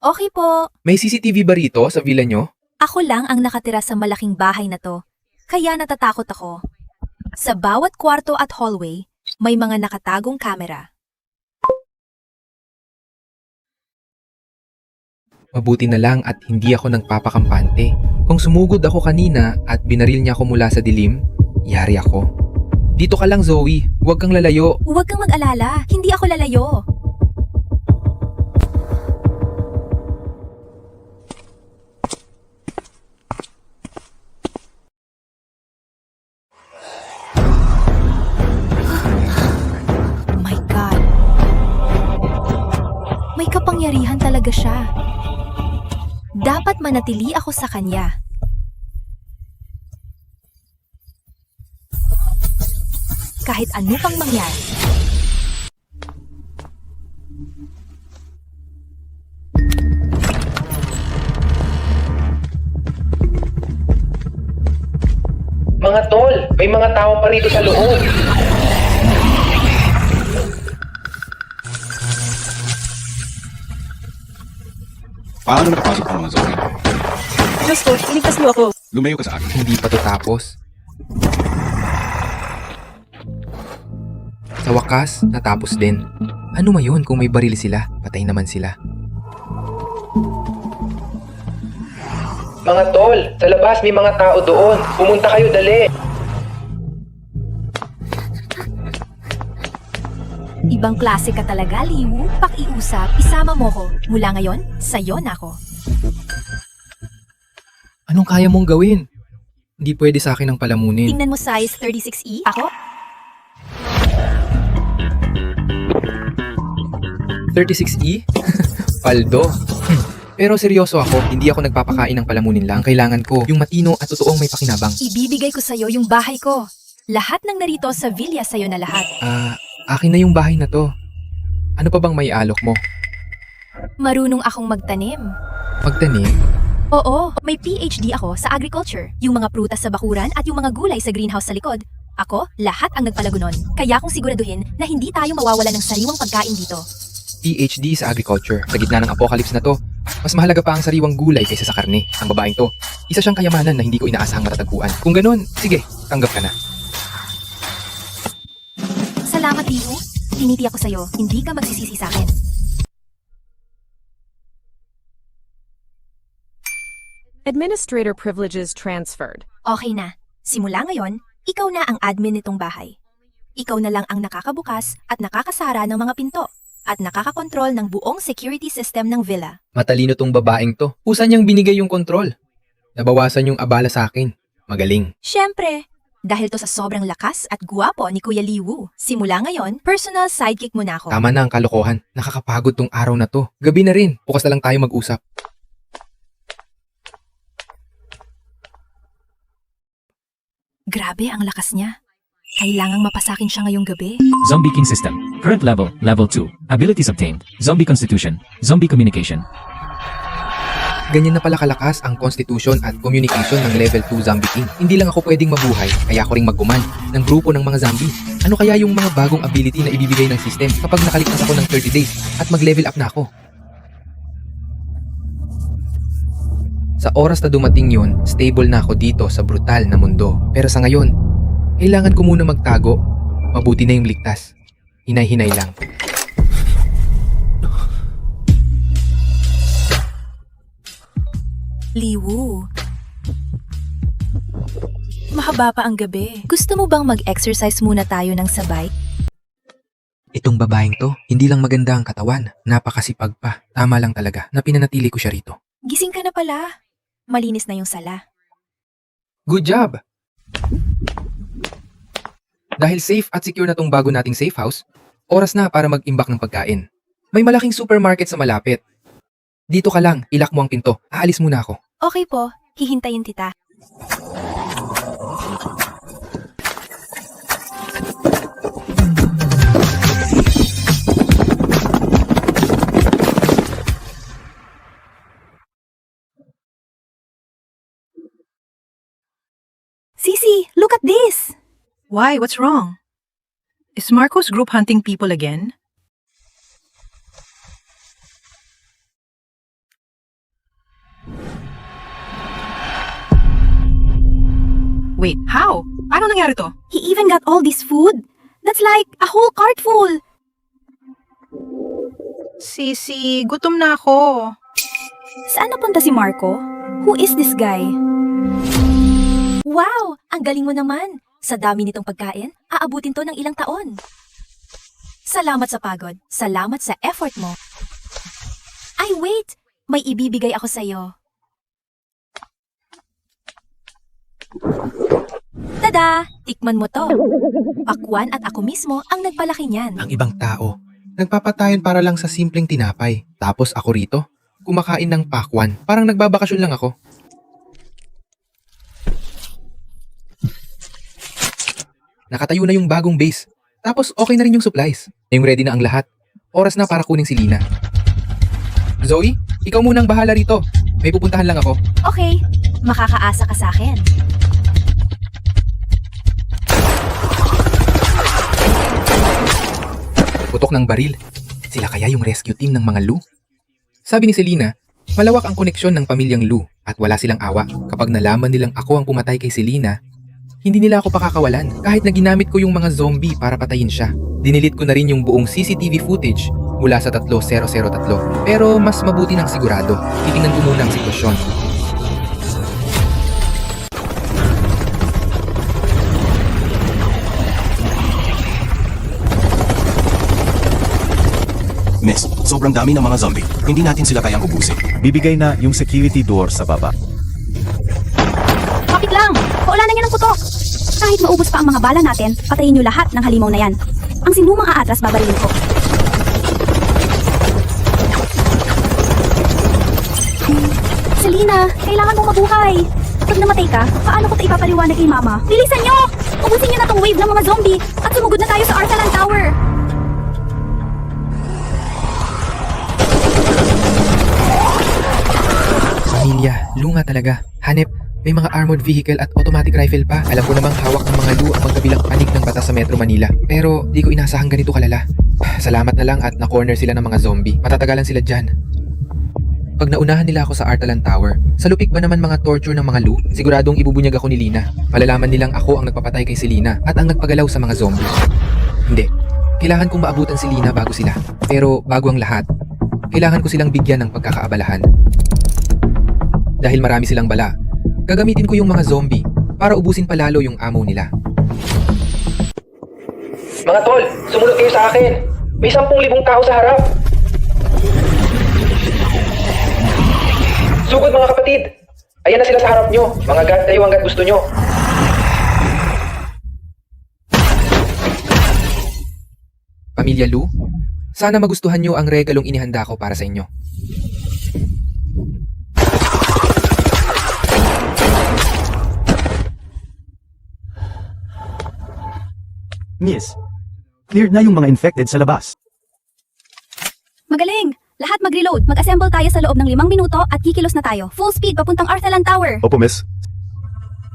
Okay po. May CCTV ba rito sa villa nyo? Ako lang ang nakatira sa malaking bahay na to. Kaya natatakot ako. Sa bawat kwarto at hallway, may mga nakatagong kamera. Mabuti na lang at hindi ako nagpapakampante. Kung sumugod ako kanina at binaril niya ako mula sa dilim, yari ako. Dito ka lang, Zoe. Huwag kang lalayo. Huwag kang mag-alala, hindi ako lalayo. My God. May kapangyarihan talaga siya. Dapat manatili ako sa kanya. Kahit ano pang mangyari. Mga tol, may mga tao pa rito sa loob. Paano nakapasok ang mga zombie? Diyos ko, iligtas niyo ako. Lumayo ka sa akin. Hindi pa to tapos. Sa wakas, natapos din. Ano mayon kung may baril sila? Patay naman sila. Mga tol, sa labas may mga tao doon. Pumunta kayo dali. Ibang klase ka talaga, Liwu. Pakiusap, isama mo ko. Mula ngayon, sayo na ako. Anong kaya mong gawin? Hindi pwede sa akin ang palamunin. Tingnan mo size 36E. Ako? 36E? Paldo. Pero seryoso ako, hindi ako nagpapakain ng palamunin lang. Kailangan ko yung matino at totoong may pakinabang. Ibibigay ko sa'yo yung bahay ko. Lahat ng narito sa villa sa'yo na lahat. Akin na yung bahay na to. Ano pa bang may alok mo? Marunong akong magtanim. Magtanim? Oo, may PhD ako sa agriculture. Yung mga prutas sa bakuran at yung mga gulay sa greenhouse sa likod. Ako, lahat ang nagpalago nun. Kaya kong siguraduhin na hindi tayo mawawala ng sariwang pagkain dito. PhD sa agriculture. Sa gitna ng apocalypse na to, mas mahalaga pa ang sariwang gulay kaysa sa karne. Ang babaeng to, isa siyang kayamanan na hindi ko inaasahang matatagpuan. Kung ganun, sige, tanggap ka na. Salamat, Liwu. Tiniti ako sa'yo. Hindi ka magsisisi sa akin. Administrator privileges transferred. Okay na. Simula ngayon, ikaw na ang admin nitong bahay. Ikaw na lang ang nakakabukas at nakakasara ng mga pinto at nakakakontrol ng buong security system ng villa. Matalino tong babaeng to. Usan niyang binigay yung kontrol. Nabawasan yung abala sa akin. Magaling. Siyempre, dahil to sa sobrang lakas at guwapo ni Kuya Liwu. Simula ngayon, personal sidekick mo na ako. Tama na ang kalokohan. Nakakapagod tong araw na to. Gabi na rin. Bukas na lang tayo mag-usap. Grabe ang lakas niya. Kailangang mapasakin siya ngayong gabi. Zombie King System. Current level, level 2. Abilities obtained. Zombie Constitution. Zombie Communication. Ganyan na pala kalakas ang Constitution at Communication ng Level 2 Zombie King. Hindi lang ako pwedeng mabuhay, kaya ako ring magguman ng grupo ng mga zombie. Ano kaya yung mga bagong ability na ibibigay ng system kapag nakaligtas ako ng 30 days at mag-level up na ako? Sa oras na dumating yun, stable na ako dito sa brutal na mundo. Pero sa ngayon, kailangan ko muna magtago. Mabuti na yung ligtas. Hinay-hinay lang. Liwu. Mahaba pa ang gabi. Gusto mo bang mag-exercise muna tayo ng sabay? Itong babaeng to, hindi lang maganda ang katawan, napakasipag pa. Tama lang talaga na pinanatili ko siya rito. Gising ka na pala. Malinis na yung sala. Good job! Dahil safe at secure na tong bago nating safe house, oras na para mag-imbak ng pagkain. May malaking supermarket sa malapit. Dito ka lang, ilak mo ang pinto. Aalis muna ako. Okay po, hihintayin kita. Sisi, look at this! Why? What's wrong? Is Marcos group hunting people again? Wait, how? Paano nangyari to? He even got all this food. That's like a whole cart full. Sisi, gutom na ako. Saan napunta si Marco? Who is this guy? Wow! Ang galing mo naman! Sa dami nitong pagkain, aabutin to ng ilang taon. Salamat sa pagod. Salamat sa effort mo. Ay, wait! May ibibigay ako sa'yo. Tada! Tikman mo to. Pakwan at ako mismo ang nagpalaki niyan. Ang ibang tao, nagpapatayan para lang sa simpleng tinapay. Tapos ako rito, kumakain ng pakwan. Parang nagbabakasyon lang ako. Nakatayo na yung bagong base. Tapos okay na rin yung supplies. Ngayong ready na ang lahat. Oras na para kunin si Lina. Zoe, ikaw munang bahala rito. May pupuntahan lang ako. Okay, makakaasa ka sa akin. Putok ng baril. Sila kaya yung rescue team ng mga Lu? Sabi ni Selena, malawak ang koneksyon ng pamilyang Lu at wala silang awa. Kapag nalaman nilang ako ang pumatay kay Selena, hindi nila ako pakakawalan kahit na ginamit ko yung mga zombie para patayin siya. Dinilit ko na rin yung buong CCTV footage mula sa 3003. Pero mas mabuti ng sigurado, titingnan ko muna ang sitwasyon. Miss, sobrang dami ng mga zombie. Hindi natin sila kayang ubusin. Bibigay na yung security door sa baba. Kapit lang! Paulanan niya ng putok! Kahit maubos pa ang mga bala natin, patayin niyo lahat ng halimaw na yan. Ang sinumang aatras babarilin ko. Selena, kailangan mong mabuhay! Pag namatay ka, paano ko ito ipapaliwanag kay Mama? Bilisan niyo! Ubusin niyo na tong wave ng mga zombie at sumugod na tayo sa Arsalan Tower! Pamilya, Lu nga talaga. Hanep, may mga armored vehicle at automatic rifle pa. Alam ko namang hawak ng mga Lu ang magkabilang panig ng batas sa Metro Manila. Pero di ko inasahang ganito kalala. Salamat na lang at na-corner sila ng mga zombie. Matatagalan sila dyan. Pag naunahan nila ako sa Artalan Tower, sa lupik ba naman mga torture ng mga Lu? Siguradong ibubunyag ako ni Lina. Malalaman nilang ako ang nagpapatay kay Selena at ang nagpagalaw sa mga zombie. Hindi. Kailangan kong maabutan si Lina bago sila. Pero bago ang lahat, kailangan ko silang bigyan ng pagkakaabalahan. Dahil marami silang bala, gagamitin ko yung mga zombie para ubusin palalo yung amo nila. Mga tol, sumunod kayo sa akin. May 10,000 tao sa harap. Sugod mga kapatid. Ayan na sila sa harap nyo. Mga gat kayo hanggat gusto nyo. Pamilya Lu, sana magustuhan nyo ang regalong inihanda ko para sa inyo. Miss, cleared na yung mga infected sa labas. Magaling! Lahat mag-reload. Mag-assemble tayo sa loob ng 5 minuto at kikilos na tayo. Full speed papuntang Arsalan Tower. Opo, miss.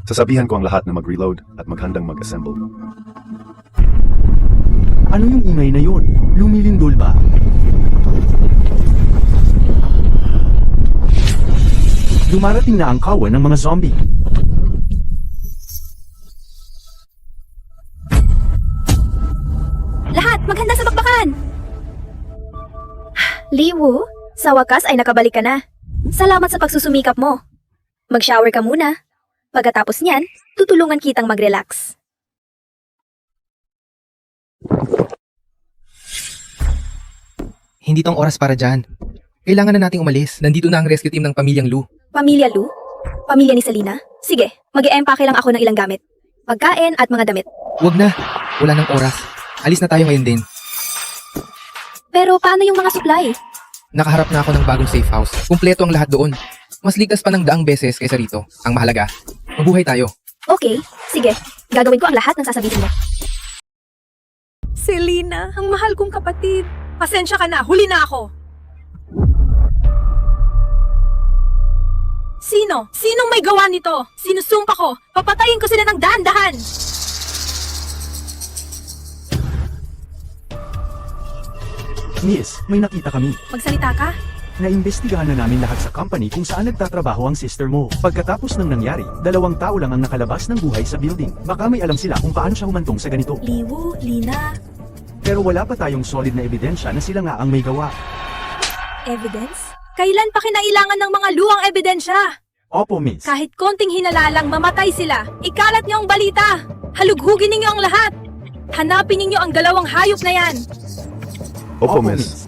Sasabihan ko ang lahat na mag-reload at maghandang mag-assemble. Ano yung ingay na yun? Lumilindol ba? Dumarating na ang kawan ng mga zombie. Lahat, maghanda sa bakbakan! Liwu, sa wakas ay nakabalik ka na. Salamat sa pagsusumikap mo. Mag-shower ka muna. Pagkatapos niyan, tutulungan kitang mag-relax. Hindi tong oras para dyan. Kailangan na nating umalis. Nandito na ang rescue team ng pamilyang Lu. Pamilya Lu? Pamilya ni Selena? Sige, mag-e-empake lang ako ng ilang gamit. Pagkain at mga damit. Huwag na. Wala nang oras. Alis na tayo ngayon din. Pero paano yung mga supply? Nakaharap na ako ng bagong safe house. Kumpleto ang lahat doon. Mas ligtas pa ng 100 beses kaysa rito. Ang mahalaga, mabuhay tayo. Okay, sige. Gagawin ko ang lahat ng sasabihin mo. Selena, ang mahal kong kapatid. Pasensya ka na, huli na ako. Sino? Sinong may gawa nito? Sinusumpa ko. Papatayin ko sila ng dahan-dahan. Miss, may nakita kami. Magsalita ka? Naimbestigahan na namin lahat sa company kung saan nagtatrabaho ang sister mo. Pagkatapos ng nangyari, 2 tao lang ang nakalabas ng buhay sa building. Baka may alam sila kung paano siya humantong sa ganito. Liwu, Lina. Pero wala pa tayong solid na ebidensya na sila nga ang may gawa. Evidence? Kailan pa kinailangan ng mga luwang ebidensya? Opo, miss. Kahit konting hinala lang, mamatay sila. Ikalat niyo ang balita. Halughugin ninyo ang lahat. Hanapin ninyo ang dalawang hayop na yan. Opo, miss.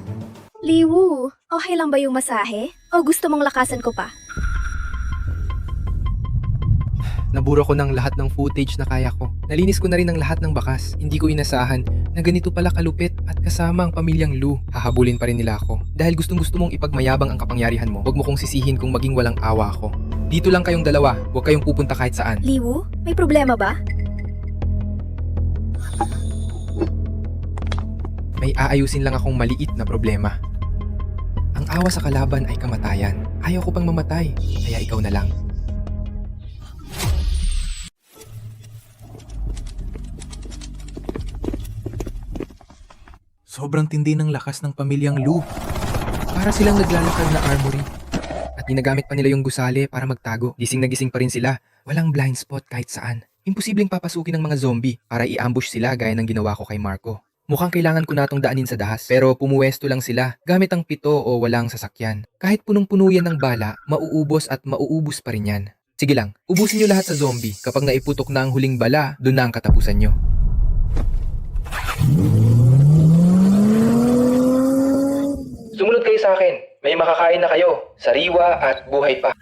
Liwu, okay lang ba yung masahe? O gusto mong lakasan ko pa? Nabura ko ng lahat ng footage na kaya ko. Nalinis ko na rin ang lahat ng bakas. Hindi ko inasahan na ganito pala kalupit at kasama ang pamilyang Lu. Hahabulin pa rin nila ako. Dahil gustong-gusto mong ipagmayabang ang kapangyarihan mo, huwag mo kong sisihin kung maging walang awa ako. Dito lang kayong dalawa, huwag kayong pupunta kahit saan. Liwu, may problema ba? May aayusin lang akong maliit na problema. Ang awa sa kalaban ay kamatayan. Ayaw ko pang mamatay, kaya ikaw na lang. Sobrang tindi ng lakas ng pamilyang Lu. Para silang naglalakad na armory. At ginagamit pa nila yung gusali para magtago. Gising na gising pa rin sila. Walang blind spot kahit saan. Imposibleng papasukin ng mga zombie para i-ambush sila gaya ng ginawa ko kay Marco. Mukhang kailangan ko natong daanin sa dahas, pero pumuwesto lang sila gamit ang pito o walang sasakyan. Kahit punong-puno yan ng bala, mauubos at mauubos pa rin yan. Sige lang, ubusin nyo lahat sa zombie. Kapag naiputok na ang huling bala, doon na ang katapusan nyo. Sumunod kayo sa akin. May makakain na kayo. Sariwa at buhay pa.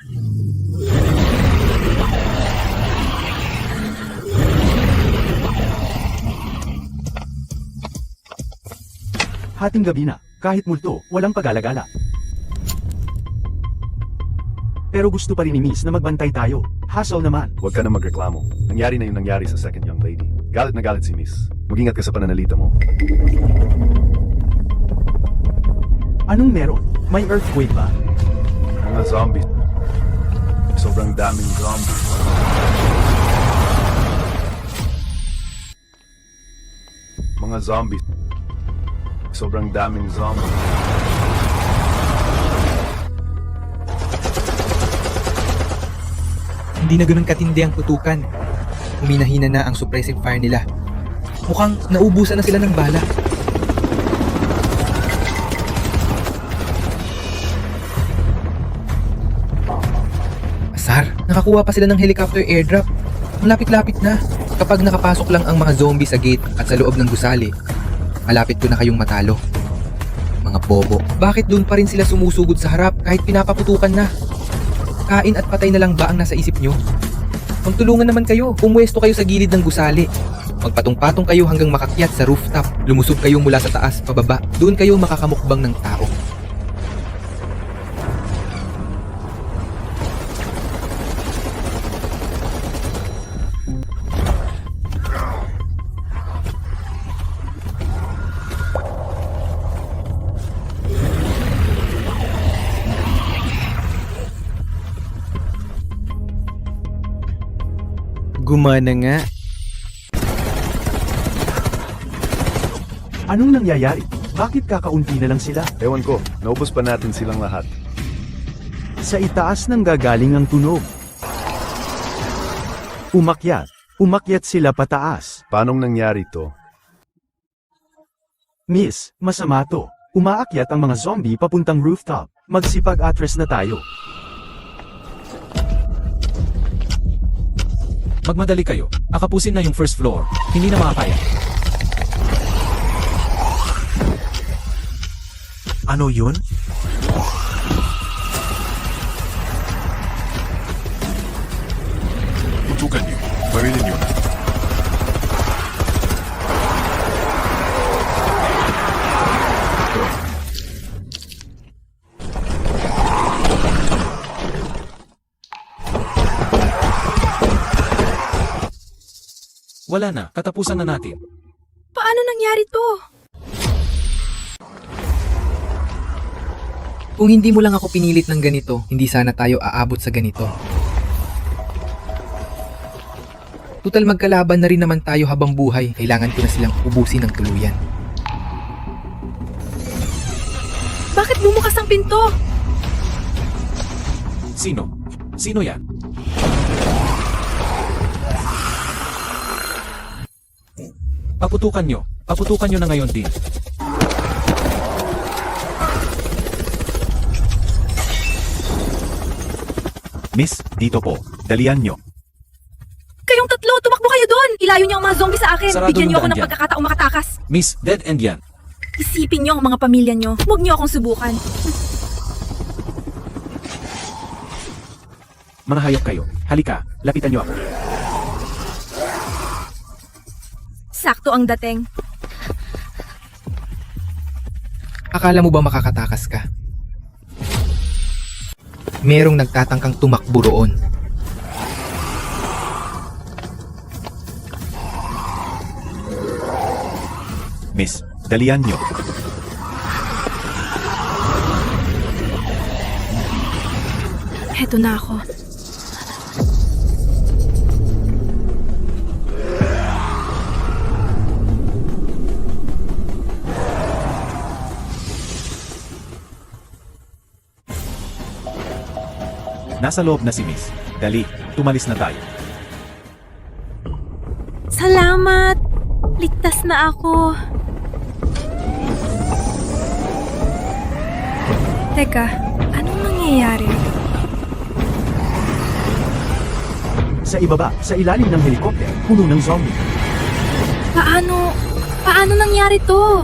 Hating gabi na, kahit multo, walang pag-alagala. Pero gusto pa rin ni Miss na magbantay tayo. Hassle naman. Huwag ka na magreklamo. Nangyari na yung nangyari sa second young lady. Galit na galit si Miss. Mag-ingat ka sa pananalita mo. Anong meron? May earthquake ba? Mga zombies. Sobrang daming zombies. Mga zombies. Sobrang daming zombies. Hindi na ganun katindi ang putukan. Huminahina na ang suppressive fire nila. Mukhang naubusan na sila ng bala. Asar, nakakuha pa sila ng helicopter airdrop. Ang lapit-lapit na. Kapag nakapasok lang ang mga zombie sa gate at sa loob ng gusali, malapit ko na kayong matalo. Mga bobo. Bakit doon pa rin sila sumusugod sa harap kahit pinapaputukan na? Kain at patay na lang ba ang nasa isip nyo? Magtulungan naman kayo. Pumwesto kayo sa gilid ng gusali. Magpatong-patong kayo hanggang makakyat sa rooftop. Lumusob kayo mula sa taas pababa. Doon kayo makakamukbang ng tao. Gumana nga. Anong nangyayari? Bakit kakaunti na lang sila? Ewan ko, naubos pa natin silang lahat. Sa itaas nang gagaling ang tunog. Umakyat sila pataas. Paanong nangyari to? Miss, masama to. Umaakyat ang mga zombie papuntang rooftop. Magsipag-atras na tayo. Magmadali kayo. Akapusin na yung first floor. Hindi na makakaya. Ano yun? Tutukan niyo. Barilin niyo. Wala na. Katapusan na natin. Paano nangyari to? Kung hindi mo lang ako pinilit ng ganito, hindi sana tayo aabot sa ganito. Tutal magkalaban na rin naman tayo habang buhay. Kailangan ko na silang ubusin ng tuluyan. Bakit bumukas ang pinto? Sino? Sino yan? Paputukan nyo. Paputukan nyo na ngayon din. Miss, dito po. Dalian nyo. Kayong tatlo, tumakbo kayo doon! Ilayo niyo ang mga zombie sa akin! Sarado Bigyan niyo ng ako ng daan dyan. pagkakataong makatakas! Miss, dead end yan. Isipin niyo ang mga pamilya niyo. Huwag niyo akong subukan. Mga hayop kayo. Halika, lapitan nyo ako. Sakto ang dating. Akala mo ba makakatakas ka? Merong nagtatangkang tumakbo roon. Miss, dalian nyo. Heto na ako. Nasa loob na si Miss. Dali, tumalis na tayo. Salamat! Ligtas na ako. Teka, anong nangyayari? Sa ibaba, sa ilalim ng helikopter, puno ng zombie. Paano nangyari to?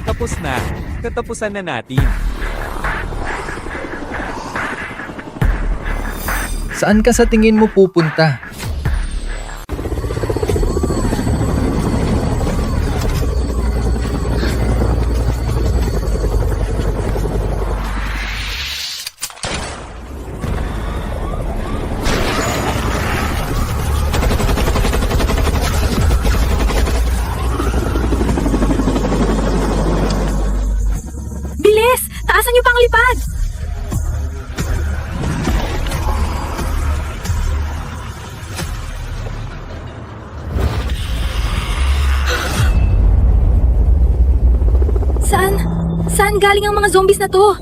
Tapos na. Katapusan na natin. Saan ka sa tingin mo pupunta? Bilis! Taasan niyo pa ang lipad! Saan galing ang mga zombies na to?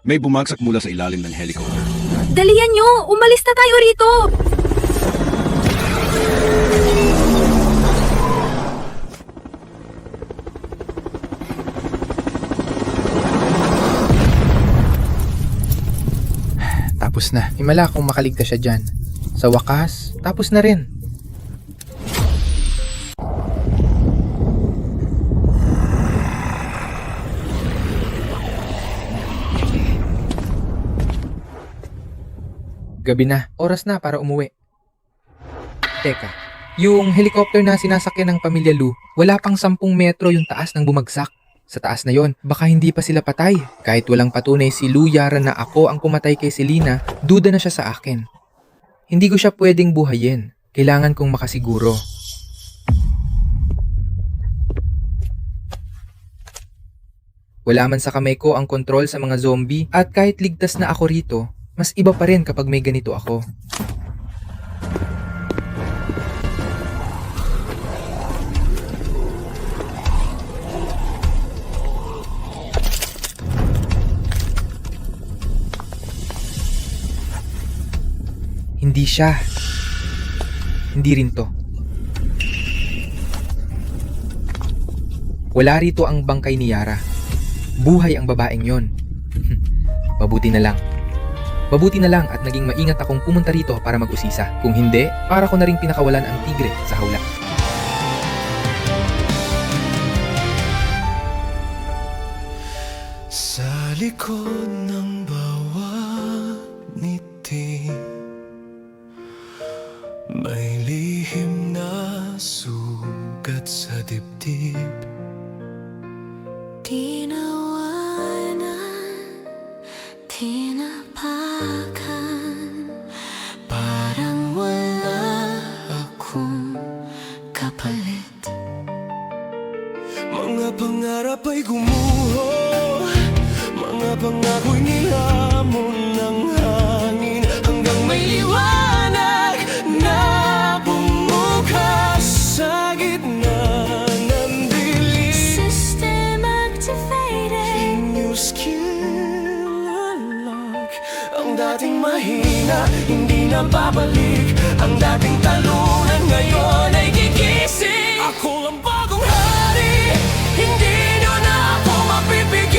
May bumagsak mula sa ilalim ng helicopter. Dalian nyo! Umalis na tayo rito! Tapos na. Himala kung makaligtas siya dyan. Sa wakas, tapos na rin. Gabi na. Oras na para umuwi. Teka, yung helicopter na sinasakyan ng pamilya Lu, wala pang 10 metro yung taas ng bumagsak. Sa taas na yon, baka hindi pa sila patay. Kahit walang patunay si Lu Yara na ako ang pumatay kay Selena, duda na siya sa akin. Hindi ko siya pwedeng buhayin. Kailangan kong makasiguro. Wala man sa kamay ko ang kontrol sa mga zombie at kahit ligtas na ako rito, mas iba pa rin kapag may ganito ako. Hindi siya. Hindi rin to. Wala rito ang bangkay ni Yara. Buhay ang babaeng yon. Mabuti na lang. Mabuti na lang at naging maingat akong pumunta rito para mag-usisa. Kung hindi, para ko na rin pinakawalan ang tigre sa hawla. Sa likod ng bawat ngiti, may lihim na sugat sa dibdib. Tinawanan, tinapakan, parang wala akong kapalit. Mga pangarap ay gumuho, mga pangako'y nilamon ng hangin, hanggang dating mahina, hindi na babalik. Ang dating talunan ngayon ay gigising. Ako ang bagong hari, hindi nyo na ako mapipigil.